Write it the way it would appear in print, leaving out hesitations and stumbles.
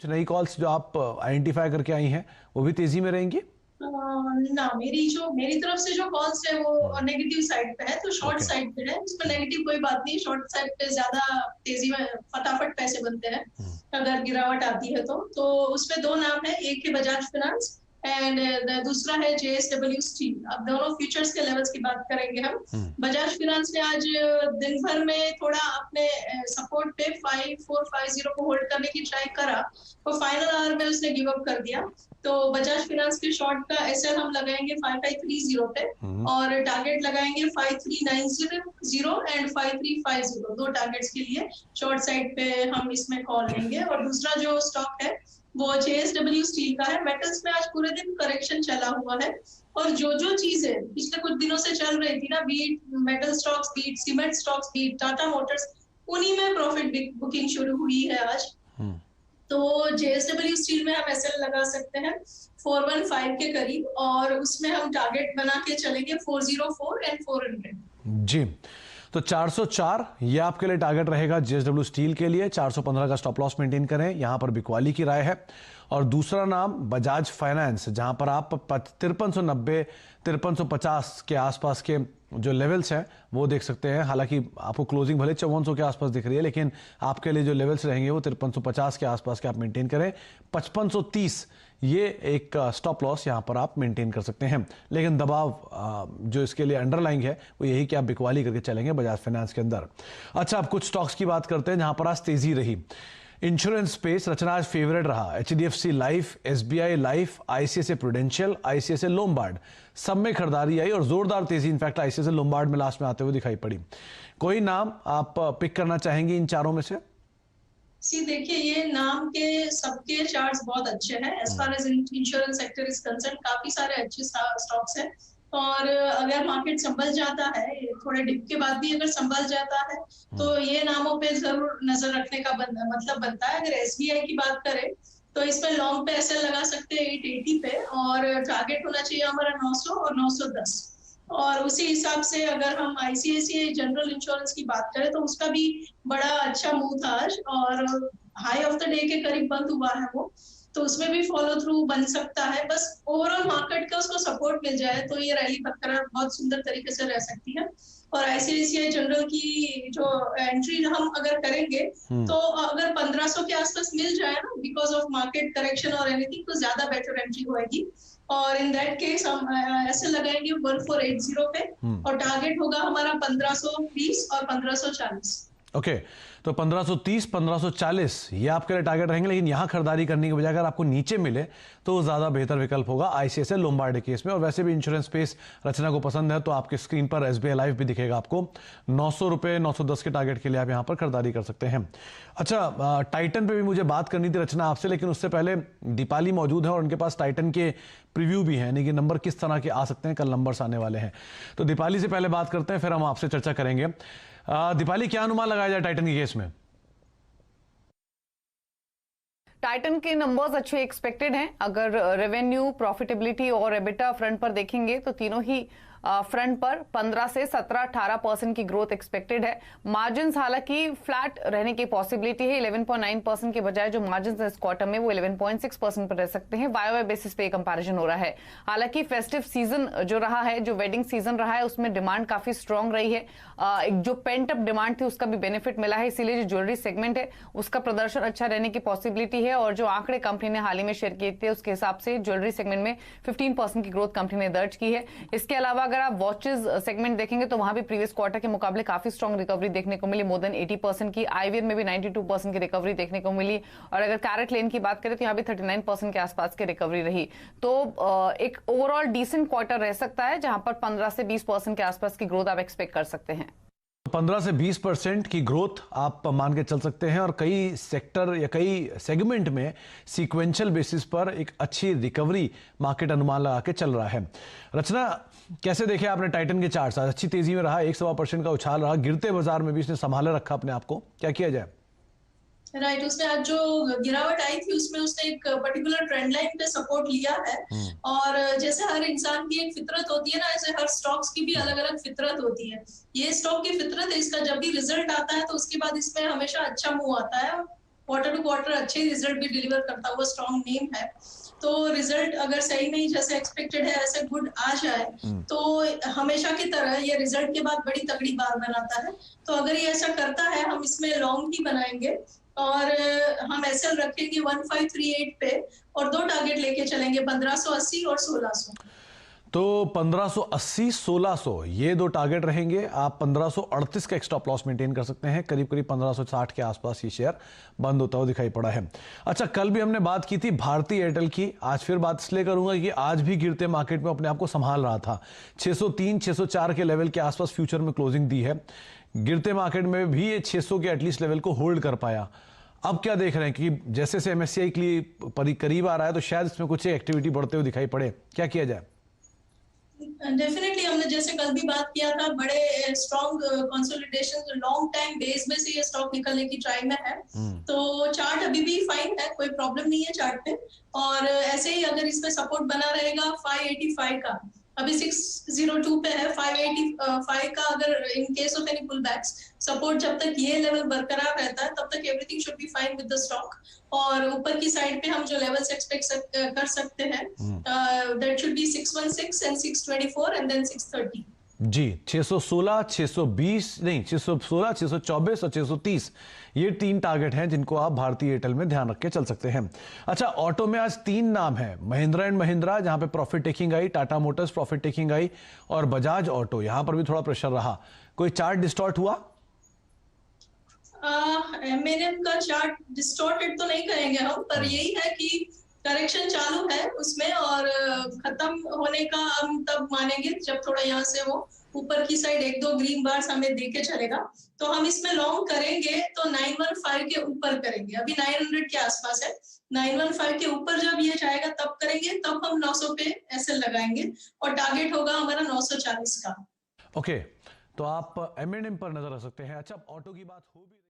कुछ नई कॉल्स जो आप आइडेंटिफाई करके आई हैं वो भी तेजी में रहेंगी? ना, मेरी तरफ से जो कॉल्स है वो नेगेटिव साइड पे है, तो शॉर्ट ओके। साइड पे है। उसमें नेगेटिव कोई बात नहीं, शॉर्ट साइड पे ज्यादा तेजी में फटाफट पैसे बनते हैं अगर गिरावट आती है तो उसमें दो नाम है, एक है बजाज फाइनेंस एंड दूसरा है JSW स्टील। अब दोनों फ्यूचर्स के लेवल्स की बात करेंगे हम। बजाज फाइनेंस ने आज दिन भर में थोड़ा अपने सपोर्ट पे 5450 को होल्ड करने की ट्राई करा, तो फाइनल आवर में उसने गिव अप कर दिया। तो बजाज फाइनेंस के शॉर्ट का एसएल हम लगाएंगे 5530 पे और टारगेट लगाएंगे 5390 एंड 5350, दो टारगेट्स के लिए शॉर्ट साइड पे हम इसमें कॉल लेंगे। और दूसरा जो स्टॉक है वो JSW स्टील का है। मेटल्स में आज पूरे दिन करेक्शन चला हुआ है और जो चीजें पिछले कुछ दिनों से चल रही थी ना, beat metal stocks, beat cement stocks, beat Tata motors, उन्हीं में प्रॉफिट बुकिंग शुरू हुई है आज। तो JSW स्टील में हम एसएल लगा सकते हैं 415 के करीब और उसमें हम टारगेट बना के चलेंगे 404 एंड 400। जी, तो 404 ये आपके लिए टारगेट रहेगा JSW स्टील के लिए। 415 का स्टॉप लॉस मेंटेन करें, यहां पर बिकवाली की राय है। और दूसरा नाम बजाज फाइनेंस, जहां पर आप 5390 5350 के आसपास के जो लेवल्स हैं वो देख सकते हैं। हालांकि आपको क्लोजिंग भले 5400 के आसपास दिख रही है, लेकिन आपके लिए जो लेवल्स रहेंगे वो 5350 के आसपास के आप मेंटेन करें। 5530 ये एक स्टॉप लॉस यहां पर आप मेंटेन कर सकते हैं। लेकिन दबाव जो इसके लिए अंडरलाइंग है वो यही कि आप बिकवाली करके चलेंगे बजाज फाइनेंस के अंदर। अच्छा, अब कुछ स्टॉक्स की बात करते हैं जहां पर आज तेजी रही। इंश्योरेंस स्पेस रचना आज फेवरेट रहा। HDFC life, SBI life, ICICI prudential, ICICI Lombard, सब में खरीदारी आई और जोरदार तेजी इनफैक्ट ICICI लोम्बार्ड में लास्ट में आते हुए दिखाई पड़ी। कोई नाम आप पिक करना चाहेंगे इन चारों में से? देखिए, ये नाम के सबके चार्ट्स बहुत अच्छे हैं as far as insurance sector is concern. काफी सारे अच्छे स्टॉक्स हैं और अगर मार्केट संभल जाता है, थोड़े डिप के बाद भी अगर संभल जाता है तो ये नामों पे जरूर नजर रखने का मतलब बनता है। अगर SBI की बात करें तो इसमें लॉन्ग पे एसएल लगा सकते हैं 880 पे और टारगेट होना चाहिए हमारा 900 और 910। और उसी हिसाब से अगर हम ICICI जनरल इंश्योरेंस की बात करें तो उसका भी बड़ा अच्छा मूव था आज और हाई ऑफ द डे के करीब बंद हुआ है वो, तो उसमें भी फॉलो थ्रू बन सकता है। बस ओवरऑल मार्केट का उसको सपोर्ट मिल जाए तो ये रैली बरकरार बहुत सुंदर तरीके से रह सकती है। और ICICI जनरल की जो एंट्री हम अगर करेंगे तो अगर 1500 के आसपास मिल जाए ना, बिकॉज ऑफ मार्केट करेक्शन और एनीथिंग, तो ज्यादा बेटर एंट्री होगी। और इन दैट केस हम ऐसे लगाएंगे 1480 पे और टारगेट होगा हमारा 1520 और 1540। ओके, तो 1530 1540 ये आपके लिए टारगेट रहेंगे। लेकिन यहां खरीदारी करने के बजाय अगर आपको नीचे मिले तो ज्यादा बेहतर विकल्प होगा ICICI लोम्बार्ड केस में। और वैसे भी इंश्योरेंस स्पेस रचना को पसंद है तो आपके स्क्रीन पर SBI लाइफ भी दिखेगा आपको। 900 रुपए 910 के टारगेट के लिए आप यहां पर खरीदारी कर सकते हैं। अच्छा, टाइटन पे भी मुझे बात करनी थी रचना आपसे, लेकिन उससे पहले दीपाली मौजूद है और उनके पास टाइटन के प्रीव्यू भी है, यानी कि नंबर किस तरह के आ सकते हैं, कल नंबर्स आने वाले हैं। तो दीपाली से पहले बात करते हैं, फिर हम आपसे चर्चा करेंगे। दीपाली, क्या अनुमान लगाया जाए टाइटन के केस में? टाइटन के नंबर्स अच्छे एक्सपेक्टेड हैं। अगर रेवेन्यू, प्रॉफिटेबिलिटी और एबिटा फ्रंट पर देखेंगे तो तीनों ही फ्रंट पर 15 से 17-18% की ग्रोथ एक्सपेक्टेड है। मार्जिन्स हालांकि फ्लैट रहने की पॉसिबिलिटी है। 11.9% के बजाय जो मार्जिन्स इस क्वार्टर में वो 11.6% पर रह सकते हैं। वाई बेसिस पे कंपैरिजन हो रहा है। हालांकि फेस्टिव सीजन जो रहा है, जो वेडिंग सीजन रहा है, उसमें डिमांड काफी स्ट्रांग रही है। एक जो पेंट अप डिमांड थी उसका भी बेनिफिट मिला है, इसीलिए जो ज्वेलरी सेगमेंट है उसका प्रदर्शन अच्छा रहने की पॉसिबिलिटी है। और जो आंकड़े कंपनी ने हाल ही में शेयर किए थे उसके हिसाब से ज्वेलरी सेगमेंट में 15% की ग्रोथ कंपनी ने दर्ज की है। इसके अलावा अगर आप वॉचेस सेगमेंट देखेंगे तो वहां भी प्रीवियस क्वार्टर के मुकाबले काफी स्ट्रांग रिकवरी देखने को मिली, मोर देन 80% की। आईवीआर में भी 92% की रिकवरी देखने को मिली। और अगर कैरेट लेन की बात करें तो यहाँ भी 39% के आसपास की रिकवरी रही। तो एक ओवरऑल डिसेंट क्वार्टर रह सकता है जहां पर 15 से 20% के आसपास की ग्रोथ आप एक्सपेक्ट कर सकते हैं। 15 से 20% की ग्रोथ आप मान के चल सकते हैं और कई सेक्टर या कई सेगमेंट में सीक्वेंशियल बेसिस पर एक अच्छी रिकवरी मार्केट अनुमान लगा के चल रहा है। रचना, कैसे देखे आपने टाइटन के चार्ट्स? आज अच्छी तेजी में रहा, 1-1.25% का उछाल रहा, गिरते बाजार में भी इसने संभाले रखा अपने आप को, क्या किया जाए? राइट, उसने आज जो गिरावट आई थी उसमें उसने एक पर्टिकुलर ट्रेंड लाइन पे सपोर्ट लिया है। और जैसे हर इंसान की एक फितरत होती है ना, ऐसे हर स्टॉक्स की भी अलग अलग फितरत होती है। ये स्टॉक की फितरत है, इसका जब भी रिजल्ट आता है तो उसके बाद इसमें हमेशा अच्छा मूव आता है। क्वार्टर टू क्वार्टर अच्छे रिजल्ट भी डिलीवर करता हुआ स्ट्रॉन्ग नेम है। तो रिजल्ट अगर सही नहीं जैसे एक्सपेक्टेड है ऐसे गुड आ जाए तो हमेशा की तरह ये रिजल्ट के बाद बड़ी तगड़ी बार बनाता है। तो अगर ये ऐसा करता है हम इसमें लॉन्ग ही बनाएंगे और हम एसएल रखेंगे 1538 पे और दो टारगेट लेके चलेंगे 1580 और 1600। तो 1580 1600 ये दो टारगेट रहेंगे। आप 1538 का एक स्टॉप लॉस मेंटेन कर सकते हैं। करीब करीब 1560 के आसपास ये शेयर बंद होता हुआ दिखाई पड़ा है। अच्छा, कल भी हमने बात की थी भारती एयरटेल की। आज फिर बात इसलिए करूंगा कि आज भी गिरते मार्केट में अपने आप को संभाल रहा था। 603 604 के लेवल के आसपास फ्यूचर में क्लोजिंग दी है। गिरते मार्केट में भी ये 600 के एटलीस्ट लेवल को होल्ड कर पाया। अब क्या देख रहे हैं कि जैसे से एमएससीआई के लिए करीब आ रहा है तो शायद इसमें कुछ एक्टिविटी बढ़ते हुए दिखाई पड़े। क्या किया जाए? डेफिनेटली हमने जैसे कल भी बात किया था, बड़े strong consolidation long time base में से ये स्टॉक निकलने की ट्राई में है। तो चार्ट अभी भी फाइन है, कोई प्रॉब्लम नहीं है चार्ट पे। और ऐसे ही अगर इसमें सपोर्ट बना रहेगा 585 का, अभी 602 पे है, 585 का अगर in case of any pull backs support जब तक ये लेवल बरकरार रहता है तब तक everything should be fine with the stock. और ऊपर की साइड पे हम जो लेवल्स एक्सपेक्ट कर सकते हैं that should be 616 and 624 and then 630 जी। 616 620 नहीं 616 624 और 630 ये 3 टारगेट हैं जिनको आप भारतीय एयरटेल में ध्यान रख के चल सकते हैं। अच्छा, ऑटो में आज 3 नाम है। महिंद्रा एंड महिंद्रा जहां पे profit taking I, Tata Motors profit taking I और बजाज ऑटो यहां पर भी थोड़ा प्रेशर रहा। कोई चार्ट डिस्टॉर्ट हुआ? एमएनएम का चार्ट डिस्टॉर्टेड तो नहीं कहेंगे हम, पर यही है कि करेक्शन चालू है उसमें और खत्म होने का हम तब मानेंगे जब थोड़ा यहाँ से वो ऊपर की साइड 1-2 ग्रीन बार्स हमें देके चलेगा। तो हम इसमें लॉन्ग करेंगे तो 915 के ऊपर करेंगे। अभी 900 के आसपास है, 915 के ऊपर जब ये जाएगा तब करेंगे, तब हम 900 पे ऐसे लगाएंगे और टारगेट होगा हमारा 940 का। ओके, तो आप एमएनएम पर नजर रख सकते हैं। अच्छा, ऑटो की बात हो भी